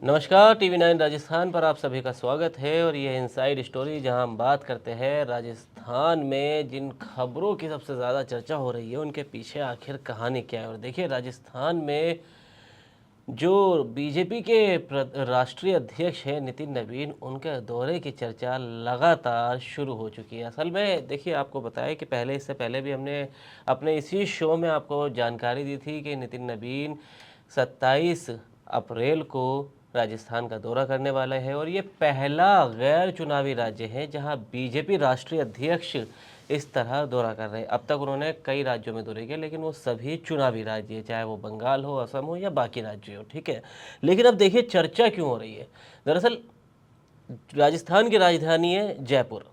नमस्कार, टीवी 9 राजस्थान पर आप सभी का स्वागत है। और ये इनसाइड स्टोरी जहां हम बात करते हैं राजस्थान में जिन खबरों की सबसे ज़्यादा चर्चा हो रही है उनके पीछे आखिर कहानी क्या है। और देखिए, राजस्थान में जो बीजेपी के राष्ट्रीय अध्यक्ष हैं नितिन नवीन, उनके दौरे की चर्चा लगातार शुरू हो चुकी है। असल में देखिए, आपको बताया कि इससे पहले भी हमने अपने इसी शो में आपको जानकारी दी थी कि नितिन नवीन 27 अप्रैल को राजस्थान का दौरा करने वाला है। और ये पहला गैर चुनावी राज्य है जहां बीजेपी राष्ट्रीय अध्यक्ष इस तरह दौरा कर रहे हैं। अब तक उन्होंने कई राज्यों में दौरे किए, लेकिन वो सभी चुनावी राज्य है, चाहे वो बंगाल हो, असम हो या बाकी राज्य हो, ठीक है। लेकिन अब देखिए चर्चा क्यों हो रही है। दरअसल राजस्थान की राजधानी है जयपुर।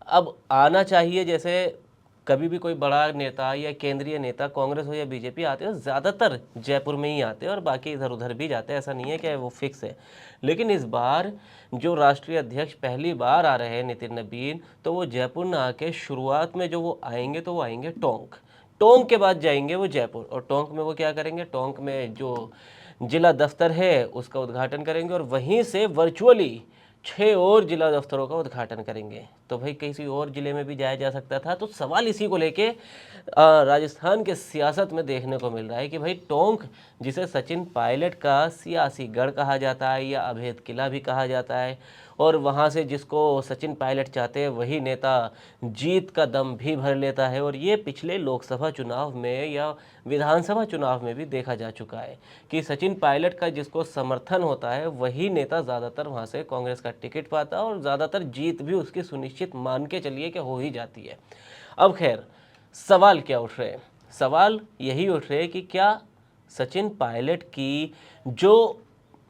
अब आना चाहिए, जैसे कभी भी कोई बड़ा नेता या केंद्रीय नेता कांग्रेस हो या बीजेपी आते हैं, ज़्यादातर जयपुर में ही आते हैं और बाकी इधर उधर भी जाते हैं, ऐसा नहीं है कि वो फिक्स है। लेकिन इस बार जो राष्ट्रीय अध्यक्ष पहली बार आ रहे हैं नितिन नवीन, तो वो जयपुर न आके शुरुआत में जो वो आएंगे तो वो आएंगे टोंक। टोंक के बाद जाएंगे वो जयपुर। और टोंक में वो क्या करेंगे, टोंक में जो जिला दफ्तर है उसका उद्घाटन करेंगे और वहीं से वर्चुअली 6 और जिला दफ्तरों का उद्घाटन करेंगे। तो भाई किसी और जिले में भी जाया जा सकता था। तो सवाल इसी को लेके राजस्थान के सियासत में देखने को मिल रहा है कि भाई टोंक, जिसे सचिन पायलट का सियासी गढ़ कहा जाता है या अभेद किला भी कहा जाता है, और वहाँ से जिसको सचिन पायलट चाहते हैं वही नेता जीत का दम भी भर लेता है। और ये पिछले लोकसभा चुनाव में या विधानसभा चुनाव में भी देखा जा चुका है कि सचिन पायलट का जिसको समर्थन होता है वही नेता ज़्यादातर वहाँ से कांग्रेस का टिकट पाता है और ज़्यादातर जीत भी उसकी सुनिश्चित मान के चलिए कि हो ही जाती है। अब खैर, सवाल क्या उठ रहे हैं? सवाल यही उठ रहे हैं कि क्या सचिन पायलट की जो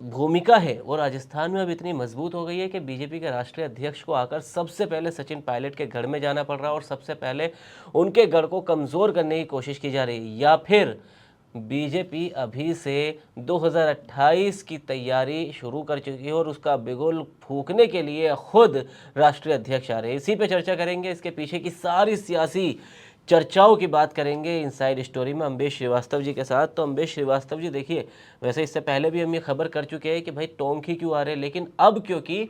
भूमिका है वो राजस्थान में अब इतनी मजबूत हो गई है कि बीजेपी के राष्ट्रीय अध्यक्ष को आकर सबसे पहले सचिन पायलट के गढ़ में जाना पड़ रहा है और सबसे पहले उनके गढ़ को कमज़ोर करने की कोशिश की जा रही है, या फिर बीजेपी अभी से 2028 की तैयारी शुरू कर चुकी है और उसका बिगुल फूंकने के लिए खुद राष्ट्रीय अध्यक्ष आ रहे हैं। इसी पे चर्चा करेंगे, इसके पीछे की सारी सियासी चर्चाओं की बात करेंगे इनसाइड स्टोरी में अम्बेश श्रीवास्तव जी के साथ। तो अम्बेश श्रीवास्तव जी, देखिए, वैसे इससे पहले भी हम ये खबर कर चुके हैं कि भाई टोंक ही क्यों आ रहे हैं, लेकिन अब क्योंकि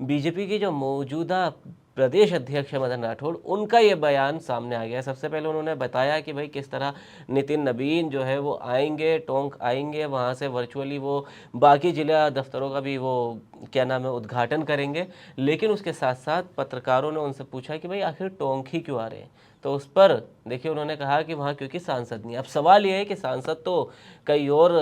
बीजेपी की जो मौजूदा प्रदेश अध्यक्ष है मदन राठौड़, उनका ये बयान सामने आ गया है। सबसे पहले उन्होंने बताया कि भाई किस तरह नितिन नवीन जो है वो आएंगे, टोंक आएंगे, वहाँ से वर्चुअली वो बाकी जिला दफ्तरों का भी वो क्या नाम है उद्घाटन करेंगे। लेकिन उसके साथ साथ पत्रकारों ने उनसे पूछा कि भाई आखिर टोंक ही क्यों आ रहे हैं। तो उस पर देखिए उन्होंने कहा कि वहाँ क्योंकि सांसद नहीं। अब सवाल ये है कि सांसद तो कई और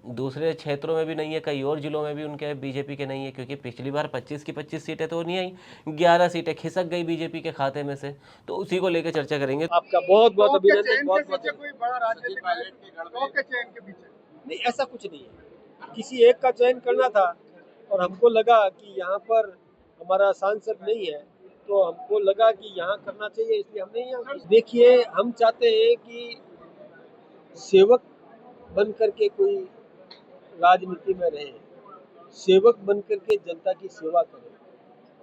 दूसरे क्षेत्रों में भी नहीं है, कई और जिलों में भी उनके बीजेपी के नहीं है, क्योंकि पिछली बार 25 की 25 सीटें तो नहीं आई, 11 सीटें खिसक गई बीजेपी के खाते में से। तो उसी को लेकर चर्चा करेंगे। आपका बहुत बहुत अभिनंदन। बहुत बहुत कोई बड़ा राजनीतिक पायलट के चयन के पीछे नहीं, ऐसा कुछ नहीं है। किसी एक का चयन करना था और हमको लगा कि यहाँ पर हमारा सांसद नहीं है, तो हमको लगा कि यहाँ करना चाहिए, इसलिए हमने यहाँ। देखिए, हम चाहते हैं कि सेवक बन करके कोई राजनीति में रहे, सेवक बन करके जनता की सेवा करे,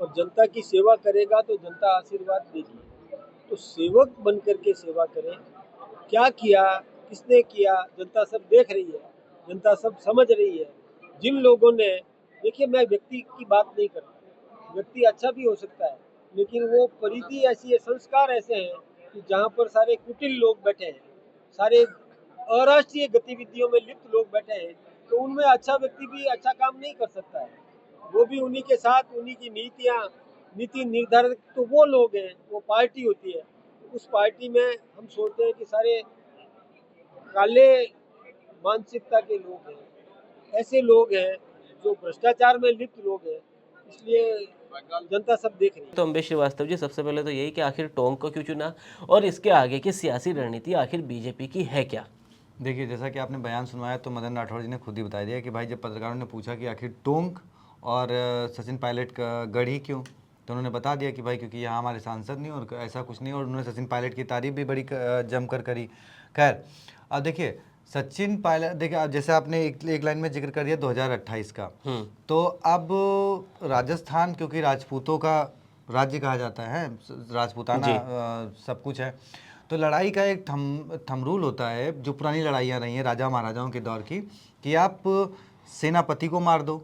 और जनता की सेवा करेगा तो जनता आशीर्वाद देगी। तो सेवक बन करके सेवा करें। क्या किया, किसने किया, जनता सब देख रही है, जनता सब समझ रही है। जिन लोगों ने, देखिए, मैं व्यक्ति की बात नहीं करता, व्यक्ति अच्छा भी हो सकता है, लेकिन वो परिधि ऐसी है, संस्कार ऐसे हैं कि जहाँ पर सारे कुटिल लोग बैठे हैं, सारे अराष्ट्रीय गतिविधियों में लिप्त लोग बैठे हैं, तो उनमें अच्छा व्यक्ति भी अच्छा काम नहीं कर सकता है। वो भी उन्हीं के साथ, उन्हीं की नीति निर्धारक तो वो लोग हैं, वो पार्टी होती है। उस पार्टी में हम सोचते हैं कि सारे काले मानसिकता के लोग हैं, ऐसे लोग हैं जो भ्रष्टाचार में लिप्त लोग हैं, इसलिए जनता सब देख रही है। तो अम्बेश श्रीवास्तव जी, सबसे पहले तो यही कि आखिर टोंक को क्यों चुना और इसके आगे की सियासी रणनीति आखिर बीजेपी की है क्या? देखिए, जैसा कि आपने बयान सुनवाया तो मदन राठौड़ जी ने खुद ही बता दिया कि भाई जब पत्रकारों ने पूछा कि आखिर टोंक और सचिन पायलट का गढ़ ही क्यों, तो उन्होंने बता दिया कि भाई क्योंकि यहाँ हमारे सांसद नहीं और ऐसा कुछ नहीं। और उन्होंने सचिन पायलट की तारीफ भी बड़ी जमकर करी। खैर, अब देखिए सचिन पायलट, देखिए अब जैसे आपने एक लाइन में जिक्र कर दिया 2028 का, तो अब राजस्थान क्योंकि राजपूतों का राज्य कहा जाता है, राजपूताना सब कुछ है, तो लड़ाई का एक थम रूल होता है, जो पुरानी लड़ाइयाँ रही हैं राजा महाराजाओं के दौर की, कि आप सेनापति को मार दो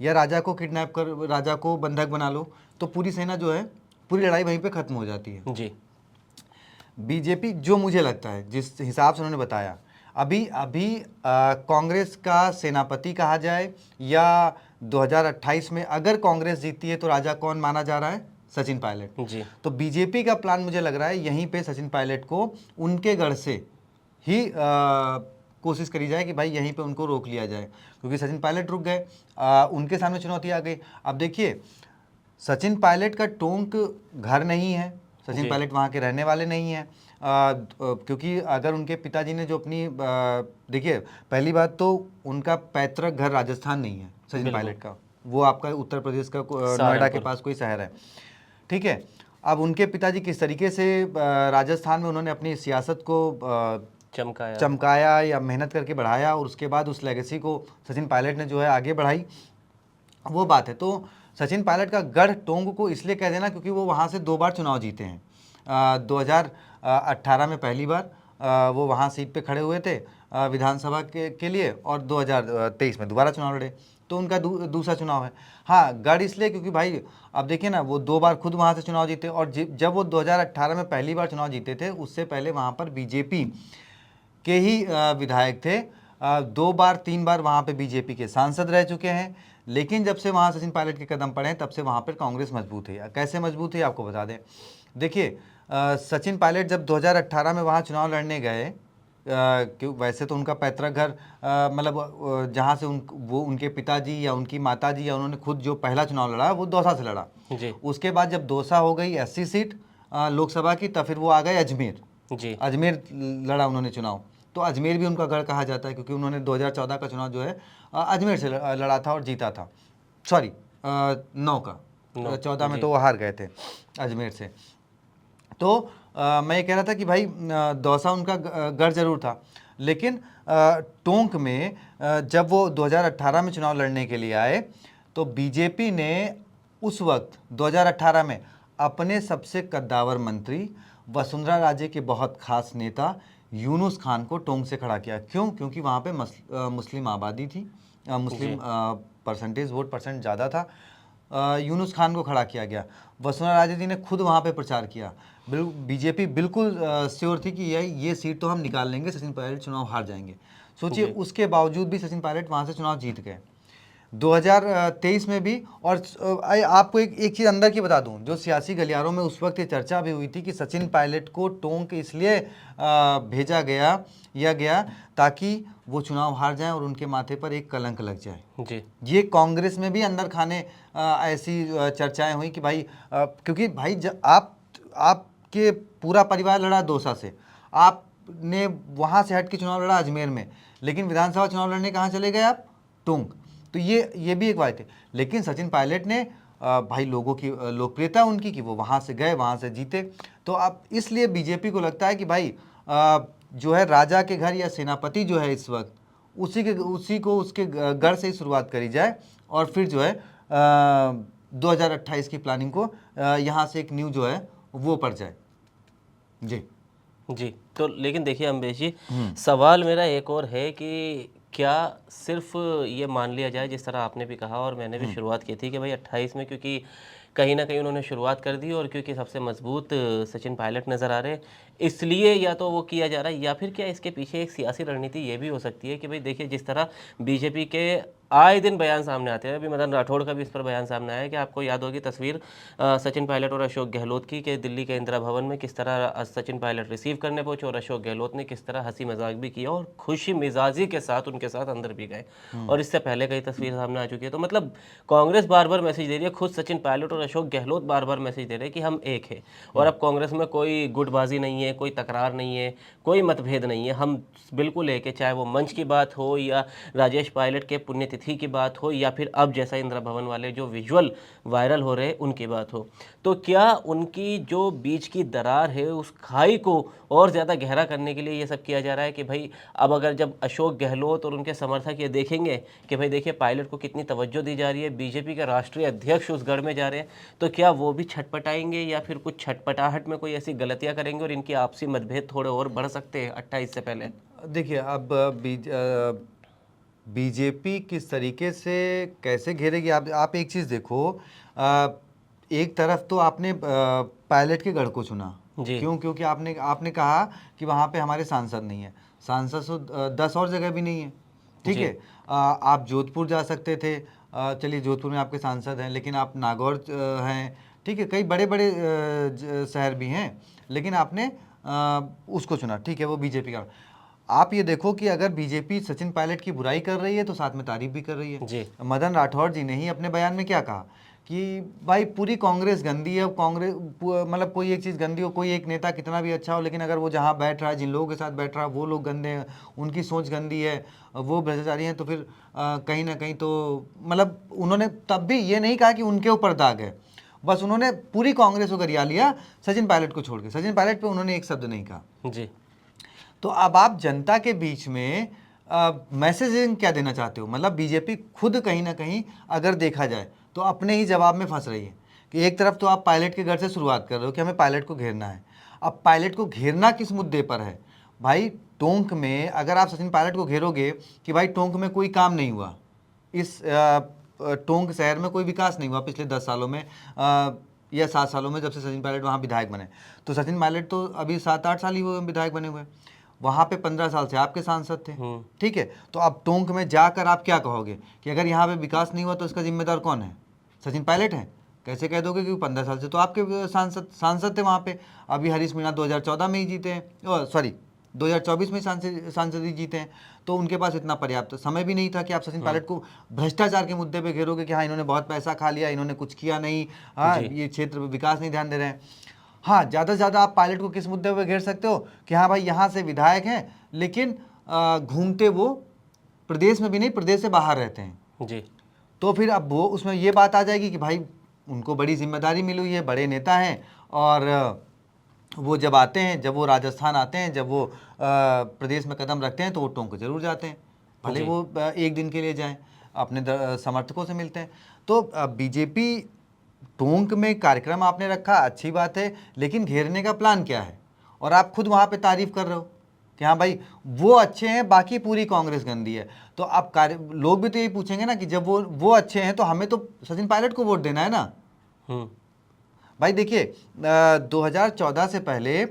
या राजा को किडनैप कर, राजा को बंधक बना लो, तो पूरी सेना जो है, पूरी लड़ाई वहीं पे खत्म हो जाती है। जी। बीजेपी, जो मुझे लगता है जिस हिसाब से उन्होंने बताया, अभी अभी कांग्रेस का सेनापति कहा जाए या 2028 में अगर कांग्रेस जीतती है तो राजा कौन माना जा रहा है? सचिन पायलट। जी। तो बीजेपी का प्लान मुझे लग रहा है यहीं पे सचिन पायलट को उनके गढ़ से ही कोशिश करी जाए कि भाई यहीं पे उनको रोक लिया जाए, क्योंकि सचिन पायलट रुक गए, उनके सामने चुनौती आ गई। अब देखिए, सचिन पायलट का टोंक घर नहीं है, सचिन पायलट वहाँ के रहने वाले नहीं हैं, क्योंकि अगर उनके पिताजी ने जो अपनी देखिए, पहली बात तो उनका पैतृक घर राजस्थान नहीं है सचिन पायलट का, वो आपका उत्तर प्रदेश का नोएडा के पास कोई शहर है, ठीक है। अब उनके पिताजी किस तरीके से राजस्थान में उन्होंने अपनी सियासत को चमकाया या मेहनत करके बढ़ाया, और उसके बाद उस लेगेसी को सचिन पायलट ने जो है आगे बढ़ाई, वो बात है। तो सचिन पायलट का गढ़ टोंक को इसलिए कह देना क्योंकि वो वहाँ से 2 बार चुनाव जीते हैं। 2018 में पहली बार वो वहाँ सीट पे खड़े हुए थे विधानसभा के लिए, और 2023 में दोबारा चुनाव लड़े, तो उनका दूसरा चुनाव है। हाँ, गढ़ इसलिए क्योंकि भाई अब देखिए ना, वो 2 बार खुद वहाँ से चुनाव जीते, और जब वो 2018 में पहली बार चुनाव जीते थे, उससे पहले वहाँ पर बीजेपी के ही विधायक थे, 2 बार 3 बार वहाँ पे बीजेपी के सांसद रह चुके हैं। लेकिन जब से वहाँ सचिन पायलट के कदम पड़े हैं, तब से वहाँ पर कांग्रेस मजबूत है। कैसे मजबूत है आपको बता दें, देखिए सचिन पायलट जब 2018 में वहाँ चुनाव लड़ने गए, क्यों, वैसे तो उनका पैतृक घर मतलब जहाँ से वो उनके पिताजी या उनकी माताजी या उन्होंने खुद जो पहला चुनाव लड़ा वो दौसा से लड़ा जी। उसके बाद जब दौसा हो गई 80 सीट लोकसभा की, तब फिर वो आ गए अजमेर जी। अजमेर लड़ा उन्होंने चुनाव। तो अजमेर भी उनका गढ़ कहा जाता है, क्योंकि उन्होंने 2014 का चुनाव जो है अजमेर से लड़ा था और जीता था। सॉरी 9 का, 14 में तो वो हार गए थे अजमेर से। तो मैं ये कह रहा था कि भाई दौसा उनका गढ़ जरूर था, लेकिन टोंक में जब वो 2018 में चुनाव लड़ने के लिए आए, तो बीजेपी ने उस वक्त 2018 में अपने सबसे कद्दावर मंत्री, वसुंधरा राजे के बहुत खास नेता यूनुस खान को टोंक से खड़ा किया। क्यों? क्योंकि वहाँ पे मुस्लिम आबादी थी, मुस्लिम परसेंटेज वोट परसेंट ज़्यादा था। यूनुस खान को खड़ा किया गया। वसुंधरा राजे जी ने खुद वहाँ पे प्रचार किया। बीजेपी बिल्कुल श्योर थी कि ये सीट तो हम निकाल लेंगे, सचिन पायलट चुनाव हार जाएंगे। सोचिए, उसके बावजूद भी सचिन पायलट वहाँ से चुनाव जीत गए 2023 में भी। और आपको एक चीज़ अंदर की बता दूं, जो सियासी गलियारों में उस वक्त ये चर्चा भी हुई थी कि सचिन पायलट को टोंक इसलिए भेजा गया ताकि वो चुनाव हार जाएं और उनके माथे पर एक कलंक लग जाए जी। ये कांग्रेस में भी अंदर खाने ऐसी चर्चाएं हुई कि भाई क्योंकि भाई आपके पूरा परिवार लड़ा दौसा से, आपने वहाँ से हट के चुनाव लड़ा अजमेर में, लेकिन विधानसभा चुनाव लड़ने कहाँ चले गए आप? टोंक। तो ये भी एक बात है। लेकिन सचिन पायलट ने भाई लोगों की लोकप्रियता उनकी कि वो वहाँ से गए, वहाँ से जीते। तो अब इसलिए बीजेपी को लगता है कि भाई जो है राजा के घर या सेनापति जो है इस वक्त, उसी को उसके गढ़ से ही शुरुआत करी जाए, और फिर जो है 2028 की प्लानिंग को यहाँ से एक न्यू जो है वो पड़ जाए। जी। तो लेकिन देखिए अम्बेश जी, सवाल मेरा एक और है कि क्या सिर्फ ये मान लिया जाए, जिस तरह आपने भी कहा और मैंने भी शुरुआत की थी कि भाई 28 में, क्योंकि कहीं ना कहीं उन्होंने शुरुआत कर दी और क्योंकि सबसे मजबूत सचिन पायलट नज़र आ रहे हैं, इसलिए या तो वो किया जा रहा है, या फिर क्या इसके पीछे एक सियासी रणनीति ये भी हो सकती है कि भाई देखिए जिस तरह बीजेपी के आए दिन बयान सामने आते हैं, अभी मदन राठौड़ का भी इस पर बयान सामने आया कि आपको याद होगी तस्वीर सचिन पायलट और अशोक गहलोत की, कि दिल्ली के इंदिरा भवन में किस तरह सचिन पायलट रिसीव करने पहुंचे और अशोक गहलोत ने किस तरह हंसी मजाक भी किया और खुशी मिजाजी के साथ उनके साथ अंदर भी गए। और इससे पहले कई तस्वीर सामने आ चुकी है। तो मतलब कांग्रेस बार बार मैसेज दे रही है, खुद सचिन पायलट और अशोक गहलोत बार बार मैसेज दे रहे हैं कि हम एक है, और अब कांग्रेस में कोई गुटबाजी नहीं है, कोई तकरार नहीं है, कोई मतभेद नहीं है, हम बिल्कुल एक है। चाहे वो मंच की बात हो या राजेश पायलट के पुण्यतिथि की बात हो या फिर अब जैसा इंदिरा भवन वाले जो विजुअल वायरल हो रहे हैं उनकी बात हो। तो क्या उनकी जो बीच की दरार है उस खाई को और ज़्यादा गहरा करने के लिए ये सब किया जा रहा है कि भाई अब अगर जब अशोक गहलोत और उनके समर्थक ये देखेंगे कि भाई देखिए पायलट को कितनी तवज्जो दी जा रही है, बीजेपी के राष्ट्रीय अध्यक्ष उस गढ़ में जा रहे हैं, तो क्या वो भी छटपटाएंगे या फिर कुछ छटपटाहट में कोई ऐसी गलतियां करेंगे और इनकी आपसी मतभेद थोड़े और बढ़ सकते हैं 28 से पहले? देखिए, अब बीजेपी किस तरीके से कैसे घेरेगी? आप एक चीज़ देखो, एक तरफ तो आपने पायलट के गढ़ को चुना, जी क्यों? क्योंकि आपने आपने कहा कि वहाँ पे हमारे सांसद नहीं है। सांसद तो 10 और जगह भी नहीं है, ठीक जी है। आप जोधपुर जा सकते थे, चलिए जोधपुर में आपके सांसद हैं, लेकिन आप नागौर हैं, ठीक है, कई बड़े बड़े शहर भी हैं, लेकिन आपने उसको चुना, ठीक है, वो बीजेपी का। आप ये देखो कि अगर बीजेपी सचिन पायलट की बुराई कर रही है तो साथ में तारीफ भी कर रही है। जी मदन राठौर जी ने ही अपने बयान में क्या कहा कि भाई पूरी कांग्रेस गंदी है, कांग्रेस मतलब कोई एक चीज़ गंदी हो, कोई एक नेता कितना भी अच्छा हो, लेकिन अगर वो जहाँ बैठ रहा है, जिन लोगों के साथ बैठ रहा है वो लोग गंदे हैं, उनकी सोच गंदी है, वो भ्रष्टाचारी हैं, तो फिर कहीं ना कहीं तो मतलब उन्होंने तब भी ये नहीं कहा कि उनके ऊपर दाग है, बस उन्होंने पूरी कांग्रेस को गरिया लिया सचिन पायलट को छोड़ के। सचिन पायलट पे उन्होंने एक शब्द नहीं कहा। जी तो अब आप जनता के बीच में मैसेजिंग क्या देना चाहते हो? मतलब बीजेपी खुद कहीं ना कहीं अगर देखा जाए तो अपने ही जवाब में फंस रही है कि एक तरफ तो आप पायलट के घर से शुरुआत कर रहे हो कि हमें पायलट को घेरना है। अब पायलट को घेरना किस मुद्दे पर है भाई? टोंक में अगर आप सचिन पायलट को घेरोगे कि भाई टोंक में कोई काम नहीं हुआ, इस टोंक शहर में कोई विकास नहीं हुआ पिछले 10 सालों में, या 7 सालों में, जब से सचिन पायलट वहाँ विधायक बने। तो सचिन पायलट तो अभी 7-8 साल ही हुए विधायक बने हुए, वहाँ पे 15 साल से आपके सांसद थे, ठीक है। तो अब टोंक में जाकर आप क्या कहोगे कि अगर यहाँ पे विकास नहीं हुआ तो इसका जिम्मेदार कौन है? सचिन पायलट है? कैसे कह दोगे? क्योंकि 15 साल से तो आपके सांसद थे वहाँ पे। अभी हरीश मीणा 2014 में ही जीते हैं, सॉरी 2024 में सांसद ही जीते हैं, तो उनके पास इतना पर्याप्त समय भी नहीं था कि आप सचिन पायलट को भ्रष्टाचार के मुद्दे पे घेरोगे कि हाँ इन्होंने बहुत पैसा खा लिया, इन्होंने कुछ किया नहीं, हाँ ये क्षेत्र में विकास नहीं ध्यान दे रहे हैं। हाँ, ज़्यादा से ज़्यादा आप पायलट को किस मुद्दे पे घेर सकते हो कि हाँ भाई यहाँ से विधायक हैं, लेकिन घूमते वो प्रदेश में भी नहीं, प्रदेश से बाहर रहते हैं। जी तो फिर अब वो उसमें ये बात आ जाएगी कि भाई उनको बड़ी जिम्मेदारी मिली हुई है, बड़े नेता हैं, और वो जब आते हैं, जब वो राजस्थान आते हैं, जब वो प्रदेश में कदम रखते हैं तो वो टोंक जरूर जाते हैं, भले वो एक दिन के लिए जाएं, अपने समर्थकों से मिलते हैं। तो बीजेपी टोंक में कार्यक्रम आपने रखा, अच्छी बात है, लेकिन घेरने का प्लान क्या है? और आप खुद वहाँ पे तारीफ कर रहे हो कि हाँ भाई वो अच्छे हैं, बाकी पूरी कांग्रेस गंदी है। तो आप लोग भी तो यही पूछेंगे ना कि जब वो अच्छे हैं तो हमें तो सचिन पायलट को वोट देना है ना। भाई देखिए 2014 से पहले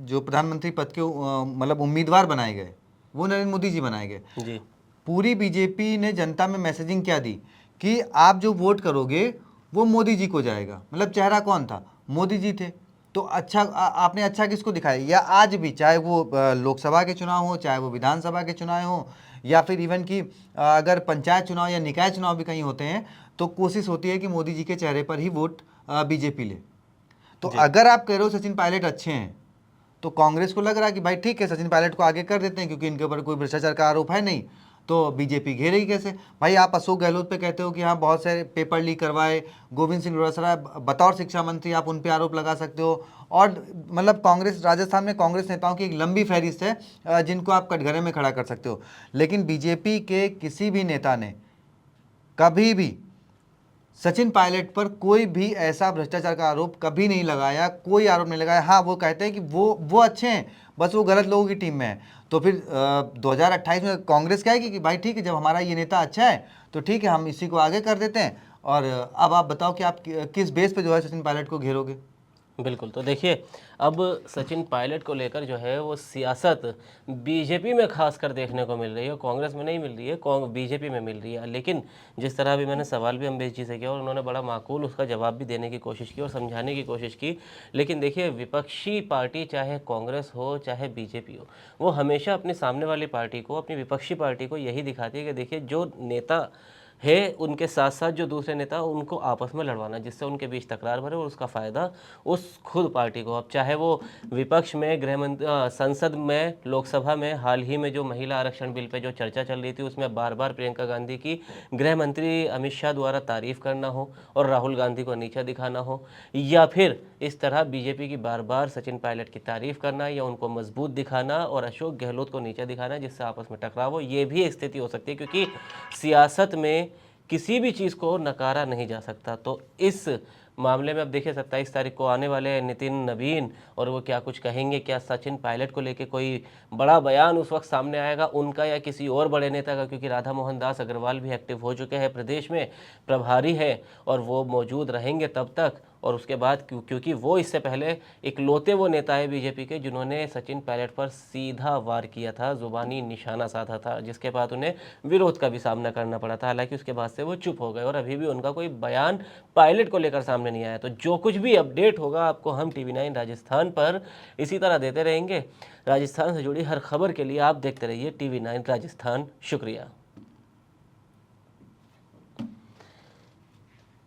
जो प्रधानमंत्री पद के मतलब उम्मीदवार बनाए गए वो नरेंद्र मोदी जी बनाए गए। जी पूरी बीजेपी ने जनता में मैसेजिंग क्या दी कि आप जो वोट करोगे वो मोदी जी को जाएगा। मतलब चेहरा कौन था? मोदी जी थे। तो अच्छा आपने अच्छा किसको दिखाया? या आज भी चाहे वो लोकसभा के चुनाव हो, चाहे वो विधानसभा के चुनाव हो, या फिर इवन कि अगर पंचायत चुनाव या निकाय चुनाव भी कहीं होते हैं तो कोशिश होती है कि मोदी जी के चेहरे पर ही वोट बीजेपी ले। तो अगर आप कह रहे हो सचिन पायलट अच्छे हैं तो कांग्रेस को लग रहा है कि भाई ठीक है सचिन पायलट को आगे कर देते हैं क्योंकि इनके ऊपर कोई भ्रष्टाचार का आरोप है नहीं, तो बीजेपी घेरेगी कैसे? भाई आप अशोक गहलोत पे कहते हो कि हाँ बहुत सारे पेपर लीक करवाए, गोविंद सिंह डोटासरा बतौर शिक्षा मंत्री आप उन पे आरोप लगा सकते हो, और मतलब कांग्रेस राजस्थान में कांग्रेस नेताओं की एक लंबी फहरिस्त है जिनको आप कटघरे में खड़ा कर सकते हो। लेकिन बीजेपी के किसी भी नेता ने कभी भी सचिन पायलट पर कोई भी ऐसा भ्रष्टाचार का आरोप कभी नहीं लगाया, कोई आरोप नहीं लगाया। हाँ वो कहते हैं कि वो अच्छे हैं, बस वो गलत लोगों की टीम में है। तो फिर 2028 में कांग्रेस कहेगी कि भाई ठीक है जब हमारा ये नेता अच्छा है तो ठीक है हम इसी को आगे कर देते हैं। और अब आप बताओ कि आप किस बेस पे जो है सचिन पायलट को घेरोगे? बिल्कुल। तो देखिए अब सचिन पायलट को लेकर जो है वो सियासत बीजेपी में खासकर देखने को मिल रही है, कांग्रेस में नहीं मिल रही है, बीजेपी में मिल रही है। लेकिन जिस तरह भी मैंने सवाल भी अम्बेश जी से किया और उन्होंने बड़ा माकूल उसका जवाब भी देने की कोशिश की और समझाने की कोशिश की। लेकिन देखिए विपक्षी पार्टी चाहे कांग्रेस हो चाहे बीजेपी हो, वो हमेशा अपने सामने वाली पार्टी को, अपनी विपक्षी पार्टी को यही दिखाती है कि देखिए जो नेता है उनके साथ साथ जो दूसरे नेता उनको आपस में लड़वाना, जिससे उनके बीच तकरार भरे और उसका फ़ायदा उस खुद पार्टी को। अब चाहे वो विपक्ष में संसद में, लोकसभा में हाल ही में जो महिला आरक्षण बिल पे जो चर्चा चल रही थी उसमें बार बार प्रियंका गांधी की गृह मंत्री अमित शाह द्वारा तारीफ़ करना हो और राहुल गांधी को नीचा दिखाना हो, या फिर इस तरह बीजेपी की बार बार सचिन पायलट की तारीफ़ करना या उनको मजबूत दिखाना और अशोक गहलोत को नीचा दिखाना जिससे आपस में टकराव हो, ये भी एक स्थिति हो सकती है। क्योंकि सियासत में किसी भी चीज़ को नकारा नहीं जा सकता। तो इस मामले में अब देखिए 27 तारीख को आने वाले नितिन नवीन और वो क्या कुछ कहेंगे, क्या सचिन पायलट को लेके कोई बड़ा बयान उस वक्त सामने आएगा उनका या किसी और बड़े नेता का, क्योंकि राधा मोहन दास अग्रवाल भी एक्टिव हो चुके हैं, प्रदेश में प्रभारी है और वो मौजूद रहेंगे तब तक। और उसके बाद क्योंकि वो इससे पहले इकलौते वो नेता है बीजेपी के जिन्होंने सचिन पायलट पर सीधा वार किया था, जुबानी निशाना साधा था, जिसके बाद उन्हें विरोध का भी सामना करना पड़ा था। हालांकि उसके बाद से वो चुप हो गए और अभी भी उनका कोई बयान पायलट को लेकर सामने नहीं आया। तो जो कुछ भी अपडेट होगा आपको हम TV9 राजस्थान पर इसी तरह देते रहेंगे। राजस्थान से जुड़ी हर खबर के लिए आप देखते रहिए TV9 राजस्थान। शुक्रिया।